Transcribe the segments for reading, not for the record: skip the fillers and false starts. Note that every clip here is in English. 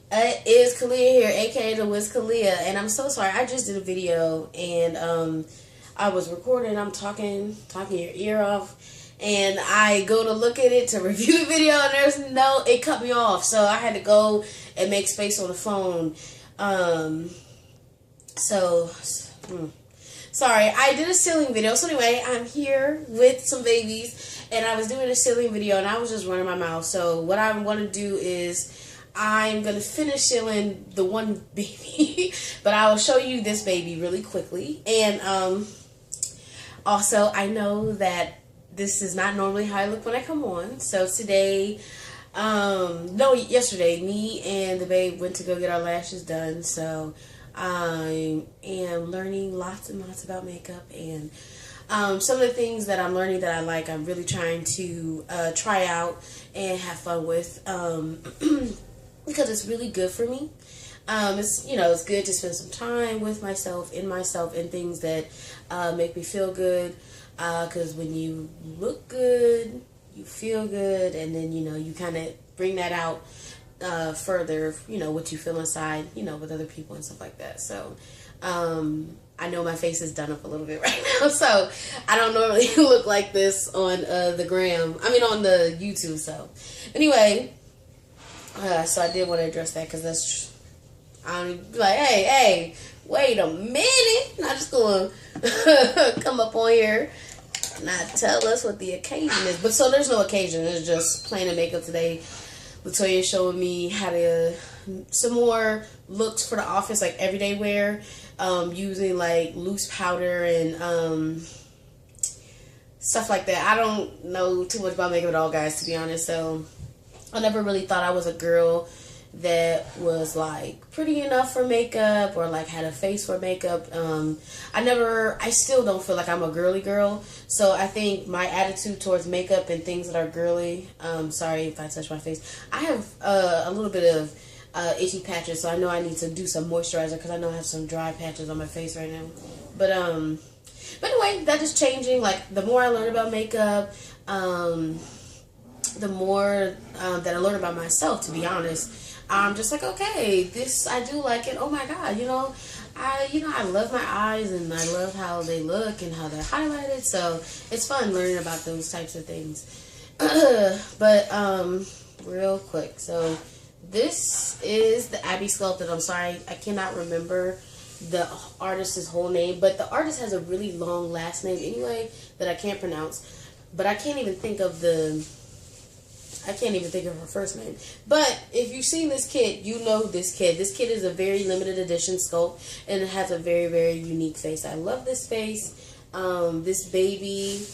It is Kalia here, aka the Wiz Kalia, and I'm so sorry. I just did a video and I was recording. I'm talking your ear off, and I go to look at it to review the video, and it cut me off, so I had to go and make space on the phone. Sorry, I did a ceiling video. So anyway, I'm here with some babies, and I was doing a ceiling video, and I was just running my mouth. So what I want to do is I'm going to finish sealing the one baby, but I will show you this baby really quickly. And also, I know that this is not normally how I look when I come on. So today, yesterday, me and the babe went to go get our lashes done. So I am learning lots and lots about makeup, and some of the things that I'm learning that I like, I'm really trying to try out and have fun with. Because it's really good for me. It's good to spend some time with myself, in things that make me feel good. Because when you look good, you feel good, and then you kind of bring that out further. What you feel inside, with other people and stuff like that. So I know my face is done up a little bit right now, so I don't normally look like this on on the YouTube. So anyway. So I did want to address that because I'm like, hey, wait a minute. Not just going to come up on here and not tell us what the occasion is. But so there's no occasion. It's just playing makeup today. Latoya's showing me how to, some more looks for the office, like everyday wear, using like loose powder and stuff like that. I don't know too much about makeup at all, guys, to be honest. So I never really thought I was a girl that was like pretty enough for makeup or like had a face for makeup. I still don't feel like I'm a girly girl. So I think my attitude towards makeup and things that are girly, sorry if I touch my face. I have a little bit of itchy patches, so I know I need to do some moisturizer because I know I have some dry patches on my face right now. But anyway, that is changing. Like the more I learn about makeup, the more that I learn about myself, to be honest, I'm just like, okay, I do like it. Oh my God, I love my eyes and I love how they look and how they're highlighted. So it's fun learning about those types of things. But real quick, so this is the Abby Sculpted. I'm sorry, I cannot remember the artist's whole name, but the artist has a really long last name anyway that I can't pronounce. But I can't even think of her first name. But if you've seen this kit, you know this kit. This kit is a very limited edition sculpt, and it has a very, very unique face. I love this face. This baby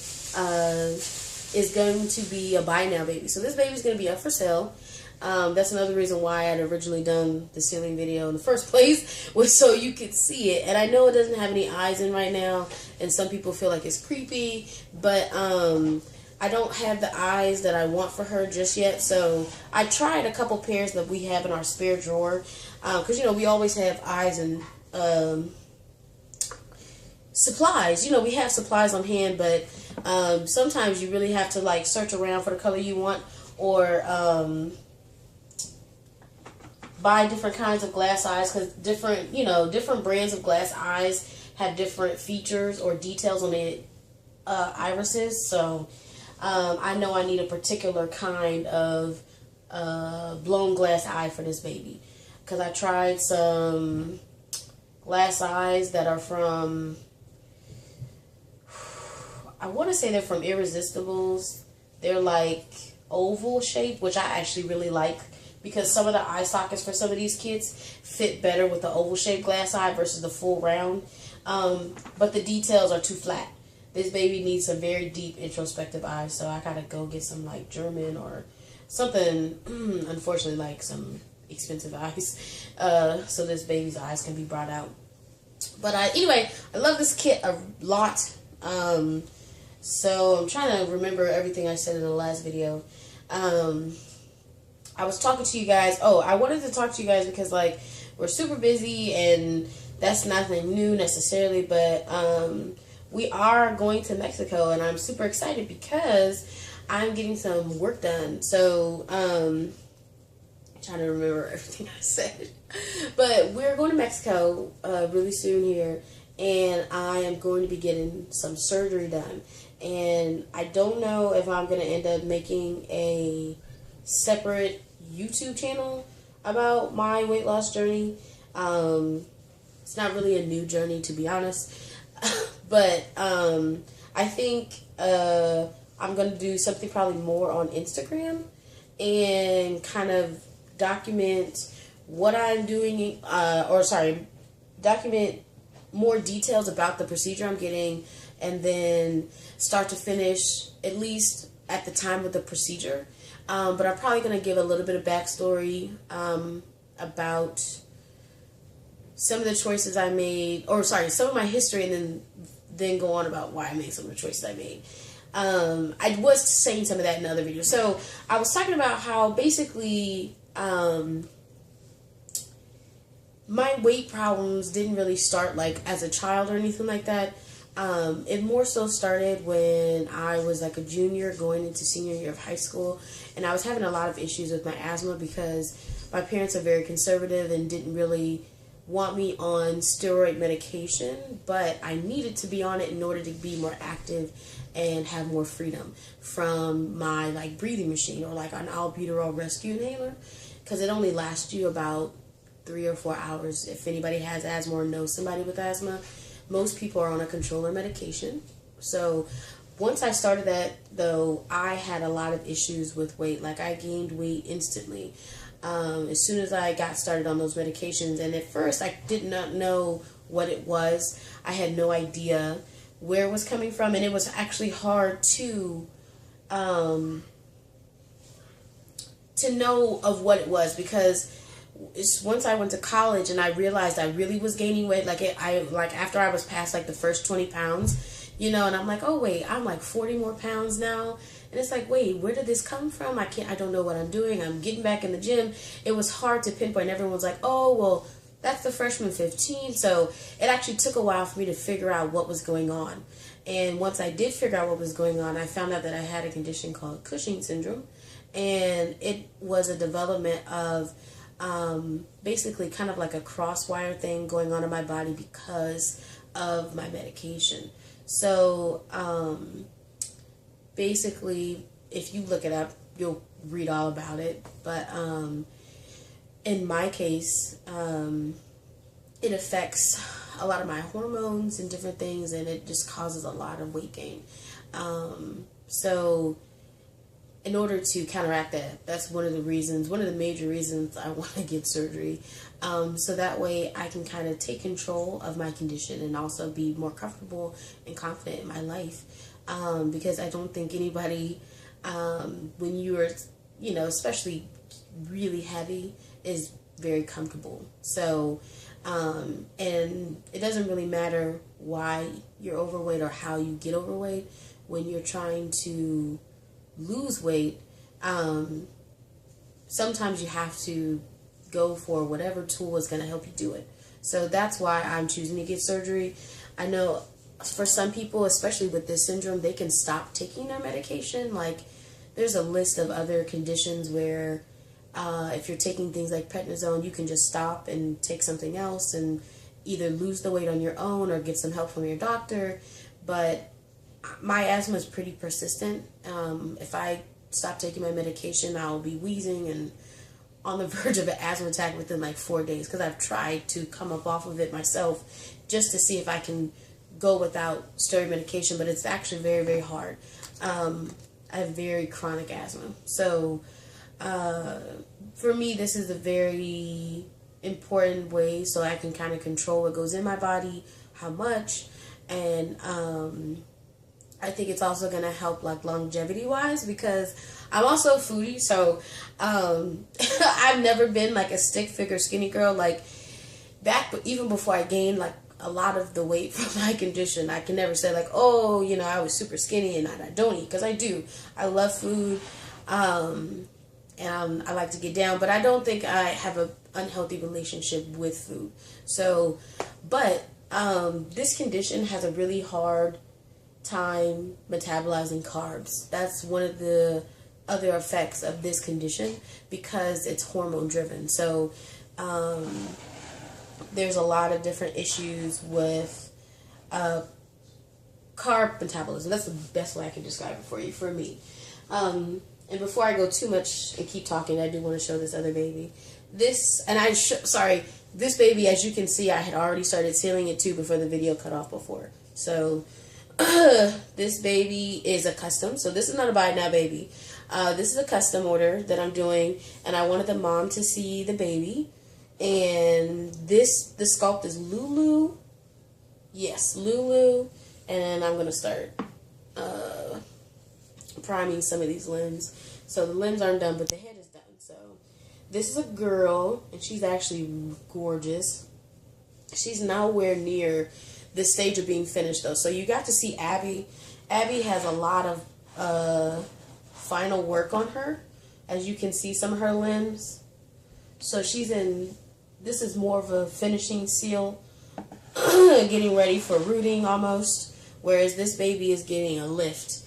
is going to be a buy now baby. So this baby is going to be up for sale. That's another reason why I'd originally done the ceiling video in the first place, was so you could see it. And I know it doesn't have any eyes in right now, and some people feel like it's creepy, but I don't have the eyes that I want for her just yet. So I tried a couple pairs that we have in our spare drawer, because we always have eyes and supplies. We have supplies on hand, but sometimes you really have to like search around for the color you want, or buy different kinds of glass eyes, because different brands of glass eyes have different features or details on the irises. So I know I need a particular kind of blown glass eye for this baby, because I tried some glass eyes that are from, I want to say they're from Irresistibles. They're like oval shape, which I actually really like, because some of the eye sockets for some of these kits fit better with the oval shaped glass eye versus the full round. But the details are too flat. This baby needs some very deep introspective eyes, so I gotta go get some like German or something, unfortunately, like some expensive eyes, so this baby's eyes can be brought out. But anyway, I love this kit a lot. So I'm trying to remember everything I said in the last video. I was talking to you guys. Oh, I wanted to talk to you guys because like we're super busy, and that's nothing new necessarily, but we are going to Mexico, and I'm super excited because I'm getting some work done. So trying to remember everything I said. But we're going to Mexico really soon here, and I am going to be getting some surgery done. And I don't know if I'm going to end up making a separate YouTube channel about my weight loss journey. It's not really a new journey, to be honest. But I think I'm going to do something probably more on Instagram and kind of document what I'm doing, document more details about the procedure I'm getting, and then start to finish, at least at the time of the procedure. But I'm probably going to give a little bit of backstory about some of the choices I made, some of my history, and then go on about why I made some of the choices I made. I was saying some of that in other videos. So I was talking about how basically my weight problems didn't really start like as a child or anything like that. It more so started when I was like a junior going into senior year of high school, and I was having a lot of issues with my asthma because my parents are very conservative and didn't really want me on steroid medication, but I needed to be on it in order to be more active and have more freedom from my like breathing machine or like an albuterol rescue inhaler, because it only lasts you about 3 or 4 hours. If anybody has asthma or knows somebody with asthma, most people are on a controller medication. So once I started that, though, I had a lot of issues with weight. Like, I gained weight instantly as soon as I got started on those medications. And at first, I did not know what it was. I had no idea where it was coming from, and it was actually hard to know of what it was, because it's once I went to college and I realized I really was gaining weight, after I was past like the first 20 pounds, and I'm like, oh wait, I'm like 40 more pounds now. And it's like, wait, where did this come from? I don't know what I'm doing. I'm getting back in the gym. It was hard to pinpoint. Everyone's like, oh, well, that's the freshman 15. So it actually took a while for me to figure out what was going on. And once I did figure out what was going on, I found out that I had a condition called Cushing syndrome. And it was a development of basically kind of like a crosswire thing going on in my body because of my medication. So basically, if you look it up, you'll read all about it. But in my case, it affects a lot of my hormones and different things, and it just causes a lot of weight gain. So in order to counteract that, that's one of the major reasons I want to get surgery. So that way I can kind of take control of my condition and also be more comfortable and confident in my life. Because I don't think anybody, when you're, especially really heavy, is very comfortable. So, and it doesn't really matter why you're overweight or how you get overweight. When you're trying to lose weight, sometimes you have to go for whatever tool is going to help you do it. So that's why I'm choosing to get surgery. I know for some people, especially with this syndrome, they can stop taking their medication. Like, there's a list of other conditions where if you're taking things like prednisone, you can just stop and take something else and either lose the weight on your own or get some help from your doctor. But my asthma is pretty persistent. If I stop taking my medication, I'll be wheezing and on the verge of an asthma attack within like 4 days, because I've tried to come up off of it myself just to see if I can go without steroid medication, but it's actually very, very hard. I have very chronic asthma. So for me, this is a very important way so I can kind of control what goes in my body, how much, and I think it's also going to help like longevity wise, because I'm also a foodie. So I've never been like a stick figure skinny girl. Like even before I gained like a lot of the weight from my condition, I can never say like, oh, I was super skinny and I don't eat, because I do. I love food, and I like to get down, but I don't think I have an unhealthy relationship with food. So, but this condition has a really hard time metabolizing carbs. That's one of the other effects of this condition because it's hormone driven. So there's a lot of different issues with carb metabolism. That's the best way I can describe it for me. And before I go too much and keep talking, I do want to show this other baby. This baby, as you can see, I had already started sealing it too before the video cut off before. So this baby is a custom. So this is not a buy now baby. This is a custom order that I'm doing, and I wanted the mom to see the baby. And the sculpt is Lulu. Yes, Lulu. And I'm going to start priming some of these limbs. So the limbs aren't done, but the head is done. So this is a girl, and she's actually gorgeous. She's nowhere near the stage of being finished, though. So you got to see Abby. Abby has a lot of final work on her. As you can see, some of her limbs. So this is more of a finishing seal, getting ready for rooting almost, whereas this baby is getting a lift.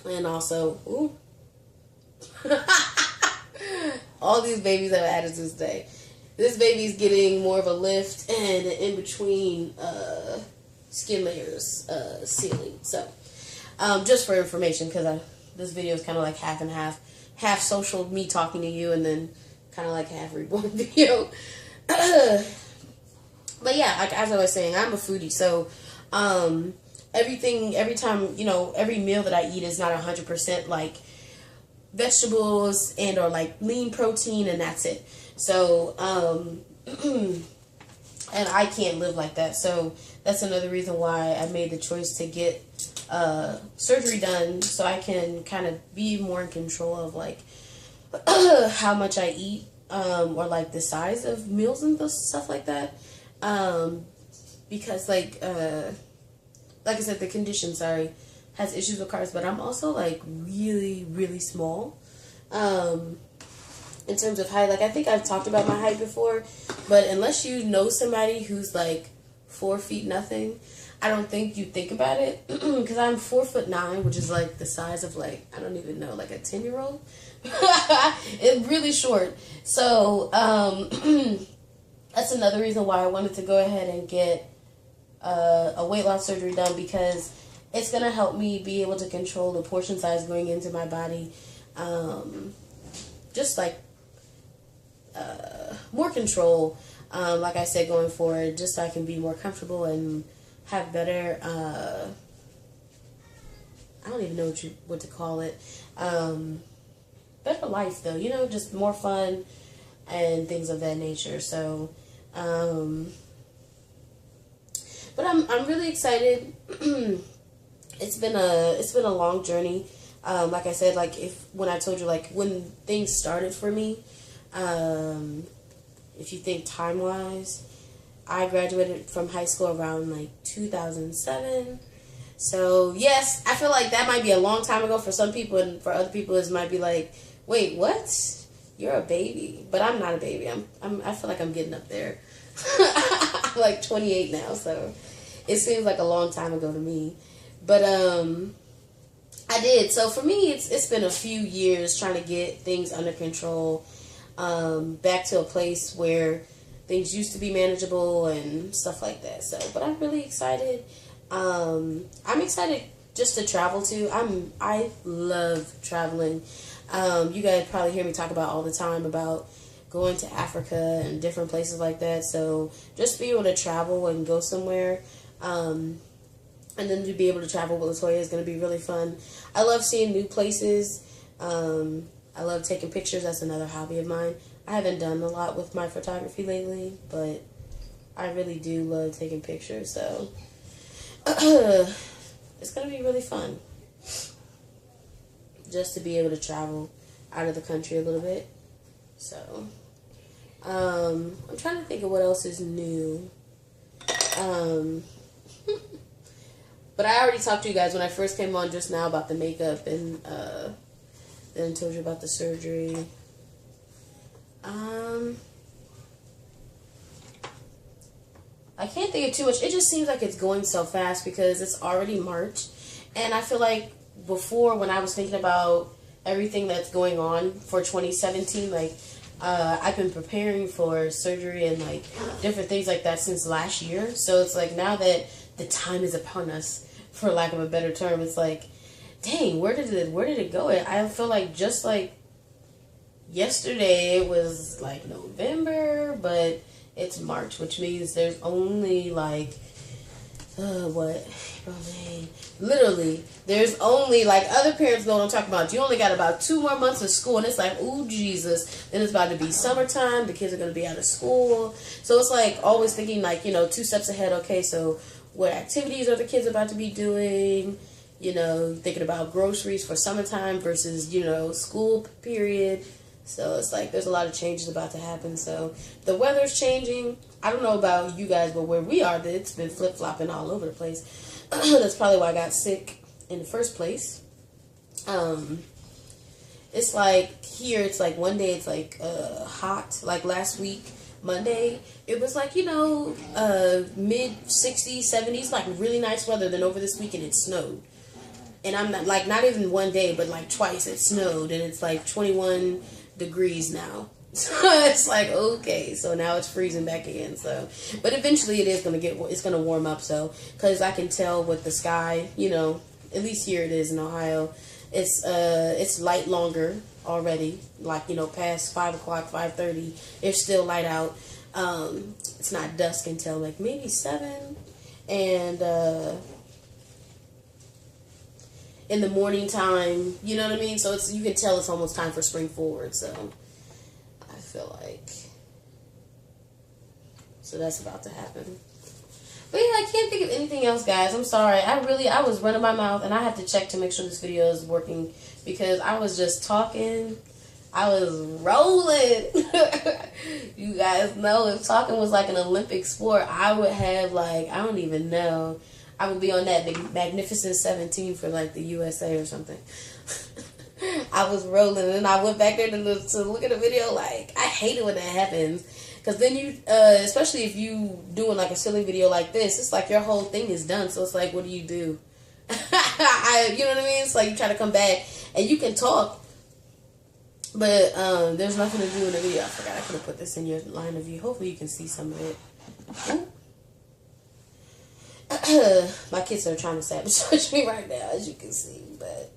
And also, ooh, all these babies have attitudes today. This baby's getting more of a lift and in between skin layers sealing. So, just for information, because this video is kind of like half and half social, me talking to you, and then kind of like half reborn video. But yeah, like as I was saying, I'm a foodie, so every time, every meal that I eat is not 100% like vegetables and or like lean protein, and that's it. So and I can't live like that. So that's another reason why I made the choice to get surgery done, so I can kind of be more in control of like how much I eat, or like the size of meals and stuff like that. Because like I said, the condition, has issues with carbs, but I'm also like really, really small. In terms of height, like I think I've talked about my height before, but unless you know somebody who's like 4 feet nothing, I don't think you think about it. Because I'm 4'9", which is like the size of like, I don't even know, like a 10-year-old. It's really short. So that's another reason why I wanted to go ahead and get a weight loss surgery done, because it's going to help me be able to control the portion size going into my body. Just like more control, like I said, going forward, just so I can be more comfortable and have better, I don't even know what to call it, better life though, just more fun and things of that nature. So, but I'm really excited. It's been a long journey. Like I said, like when I told you, like when things started for me, if you think time wise, I graduated from high school around like 2007. So yes, I feel like that might be a long time ago for some people, and for other people it might be like, wait, what? You're a baby. But I'm not a baby. I feel like I'm getting up there. I'm like 28 now, so it seems like a long time ago to me. But I did. So for me, it's been a few years trying to get things under control, back to a place where things used to be manageable and stuff like that. So, but I'm really excited. I'm excited just to travel too. I love traveling. You guys probably hear me talk about all the time about going to Africa and different places like that. So just be able to travel and go somewhere, and then to be able to travel with Latoya is going to be really fun. I love seeing new places. I love taking pictures. That's another hobby of mine. I haven't done a lot with my photography lately, but I really do love taking pictures. So it's going to be really fun just to be able to travel out of the country a little bit. So I'm trying to think of what else is new. But I already talked to you guys when I first came on just now about the makeup, and then told you about the surgery. I can't think of too much. It just seems like it's going so fast because it's already March, and I feel like before, when I was thinking about everything that's going on for 2017, like, I've been preparing for surgery and like different things like that since last year. So it's like now that the time is upon us, for lack of a better term, it's like, dang, where did it go? I feel like just like yesterday it was like November, but it's March, which means there's only like what? Literally, there's only, like, other parents know what I'm talking about. You only got about 2 more months of school, and it's like, ooh, Jesus. Then it's about to be summertime. The kids are going to be out of school. So it's like always thinking, like, 2 steps ahead. Okay, so what activities are the kids about to be doing? Thinking about groceries for summertime versus, school period. So it's like there's a lot of changes about to happen. So the weather's changing. I don't know about you guys, but where we are, it's been flip-flopping all over the place. That's probably why I got sick in the first place. It's like here, it's like one day it's like hot. Like last week, Monday, it was like, mid 60s, 70s, like really nice weather. Then over this weekend it snowed. And I'm not even one day, but like twice it snowed, and it's like 21 degrees now. So it's like, okay, so now it's freezing back again. So, but eventually it's gonna warm up. So, because I can tell with the sky, at least here it is in Ohio, it's light longer already. Like, past 5 o'clock, 5:30, it's still light out. It's not dusk until like maybe 7, and in the morning time, you know what I mean. So you can tell it's almost time for spring forward. So. I feel like that's about to happen. But yeah, I can't think of anything else, guys. I'm sorry. I was running my mouth, and I have to check to make sure this video is working, because I was just talking. I was rolling. You guys know, if talking was like an Olympic sport, I would have, like, I don't even know. I would be on that Magnificent 17 for like the USA or something. I was rolling, and I went back there to look at the video. Like, I hate it when that happens, because then you, especially if you doing like a silly video like this, it's like your whole thing is done. So it's like, what do? You know what I mean? It's like you try to come back, and you can talk, but there's nothing to do in the video. I forgot I could have put this in your line of view. Hopefully you can see some of it. My kids are trying to sabotage me right now, as you can see, but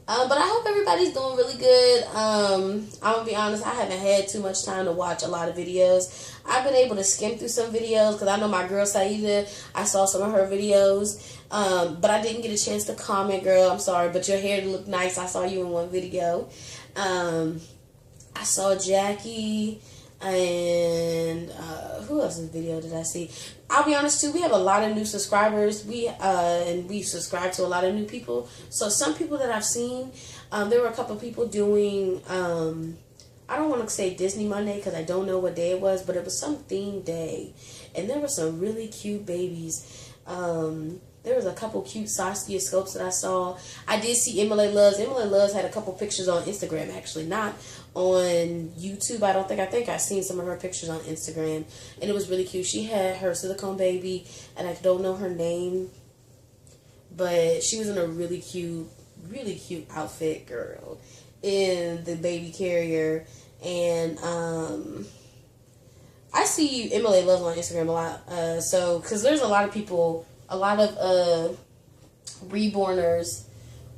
I hope everybody's doing really good. I'm going to be honest, I haven't had too much time to watch a lot of videos. I've been able to skim through some videos, because I know my girl Saida, I saw some of her videos, but I didn't get a chance to comment, girl. I'm sorry, but your hair looked nice. I saw you in one video. I saw Jackie, and who else's video did I see? I'll be honest too, we have a lot of new subscribers. And we subscribe to a lot of new people. So some people that I've seen, there were a couple of people doing, I don't want to say Disney Monday, because I don't know what day it was, but it was some themed day, and there were some really cute babies. There was a couple cute Saskia scopes that I saw. I did see Emily Loves. Emily Loves had a couple pictures on Instagram, actually, not on YouTube. I think I've seen some of her pictures on Instagram, and it was really cute. She had her silicone baby, and I don't know her name, but she was in a really cute outfit, girl, in the baby carrier. And I see Emily Loves on Instagram a lot, so because there's a lot of people, a lot of reborners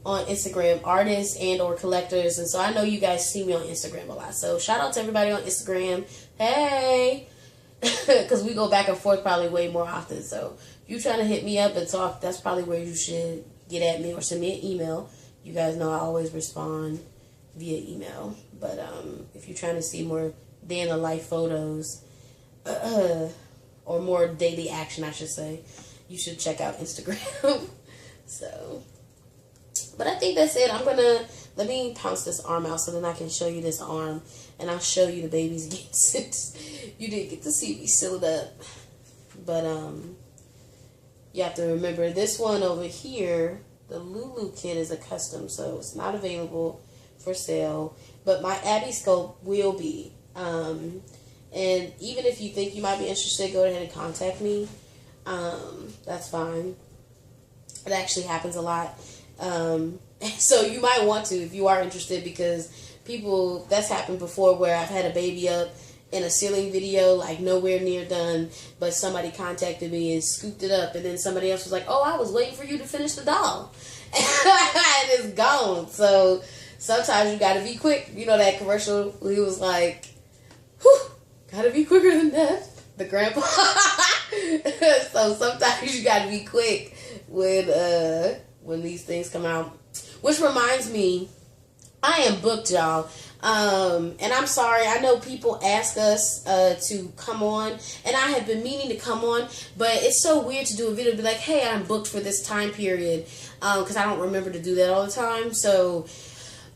on Instagram, artists and or collectors, and so I know you guys see me on Instagram a lot. So shout out to everybody on Instagram. Hey, because we go back and forth probably way more often. So if you're trying to hit me up and talk, that's probably where you should get at me, or send me an email. You guys know I always respond via email. But if you're trying to see more day in the life photos, or more daily action, I should say, you should check out Instagram. So, but I think that's it. Let me pounce this arm out so then I can show you this arm, and I'll show you the babies getting since you didn't get to see me sealed up. But you have to remember, this one over here, the Lulu kit, is a custom, so it's not available for sale, but my Abby scope will be. And even if you think you might be interested, go ahead and contact me. That's fine. It actually happens a lot. So you might want to if you are interested, because people, that's happened before where I've had a baby up in a ceiling video, like nowhere near done, but somebody contacted me and scooped it up, and then somebody else was like, oh, I was waiting for you to finish the doll. And it's gone. So sometimes you gotta be quick. You know that commercial where he was like, whew, gotta be quicker than that, the grandpa. So sometimes you gotta be quick when these things come out. Which reminds me, I am booked, y'all. And I'm sorry, I know people ask us to come on, and I have been meaning to come on, but it's so weird to do a video and be like, hey, I'm booked for this time period, because I don't remember to do that all the time. So,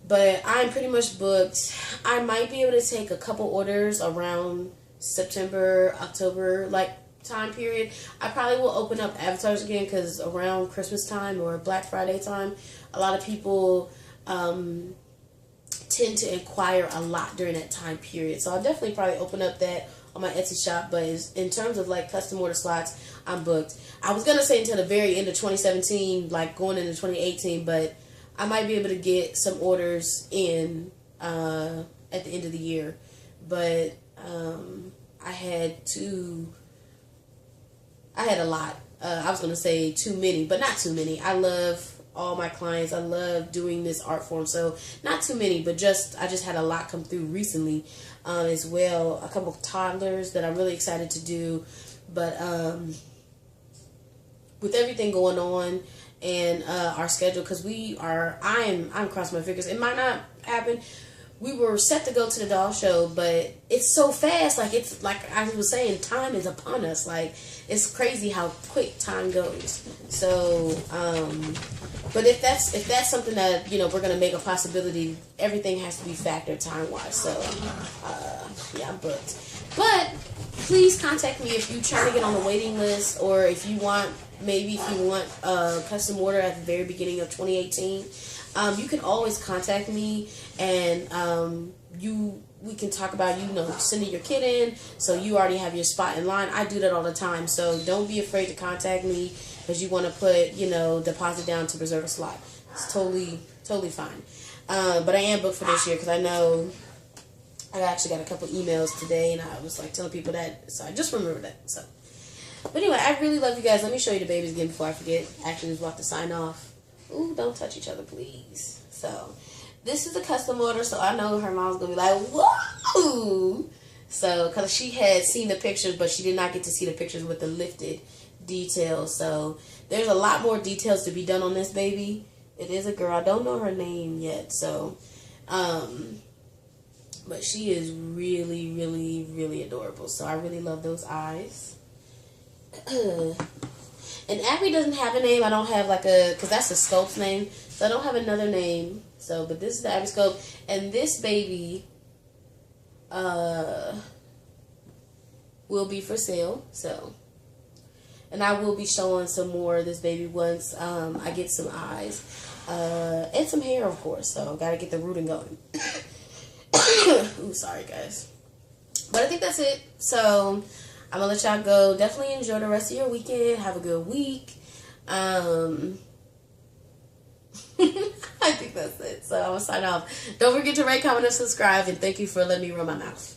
but I'm pretty much booked. I might be able to take a couple orders around September, October, like time period. I probably will open up avatars again, because around Christmas time or Black Friday time, a lot of people tend to inquire a lot during that time period. So I'll definitely probably open up that on my Etsy shop. But in terms of like custom order slots, I'm booked. I was gonna say until the very end of 2017, like going into 2018, but I might be able to get some orders in at the end of the year. But I had a lot. I was gonna say too many, but not too many. I love all my clients. I love doing this art form, so not too many, but I just had a lot come through recently as well. A couple of toddlers that I'm really excited to do, but with everything going on and our schedule, because I'm crossing my fingers. It might not happen. We were set to go to the doll show, but it's so fast. Like, it's like I was saying, time is upon us. Like, it's crazy how quick time goes. So, but if that's something that, you know, we're gonna make a possibility, everything has to be factored time wise. So, yeah, I'm booked. But please contact me if you're trying to get on the waiting list, or if you want a custom order at the very beginning of 2018. You can always contact me, and we can talk about, you know, sending your kid in, so you already have your spot in line. I do that all the time, so don't be afraid to contact me because you want to put, you know, deposit down to reserve a slot. It's totally fine. But I am booked for this year, because I know I actually got a couple emails today, and I was like telling people that, so I just remembered that. So, but anyway, I really love you guys. Let me show you the babies again before I forget. Actually, I was about to sign off. Ooh, don't touch each other, please. So, this is a custom order, so I know her mom's going to be like, whoa! So, because she had seen the pictures, but she did not get to see the pictures with the lifted details. So, there's a lot more details to be done on this baby. It is a girl. I don't know her name yet, so, but she is really, really, really adorable. So, I really love those eyes. And Abby doesn't have a name. I don't have because that's a sculpt's name. So I don't have another name. So, but this is the Abby sculpt. And this baby will be for sale. So, and I will be showing some more of this baby once I get some eyes. And some hair, of course. So, got to get the rooting going. Ooh, sorry, guys. But I think that's it. So, I'm going to let y'all go. Definitely enjoy the rest of your weekend. Have a good week. I think that's it. So I'm going to sign off. Don't forget to rate, comment, and subscribe. And thank you for letting me run my mouth.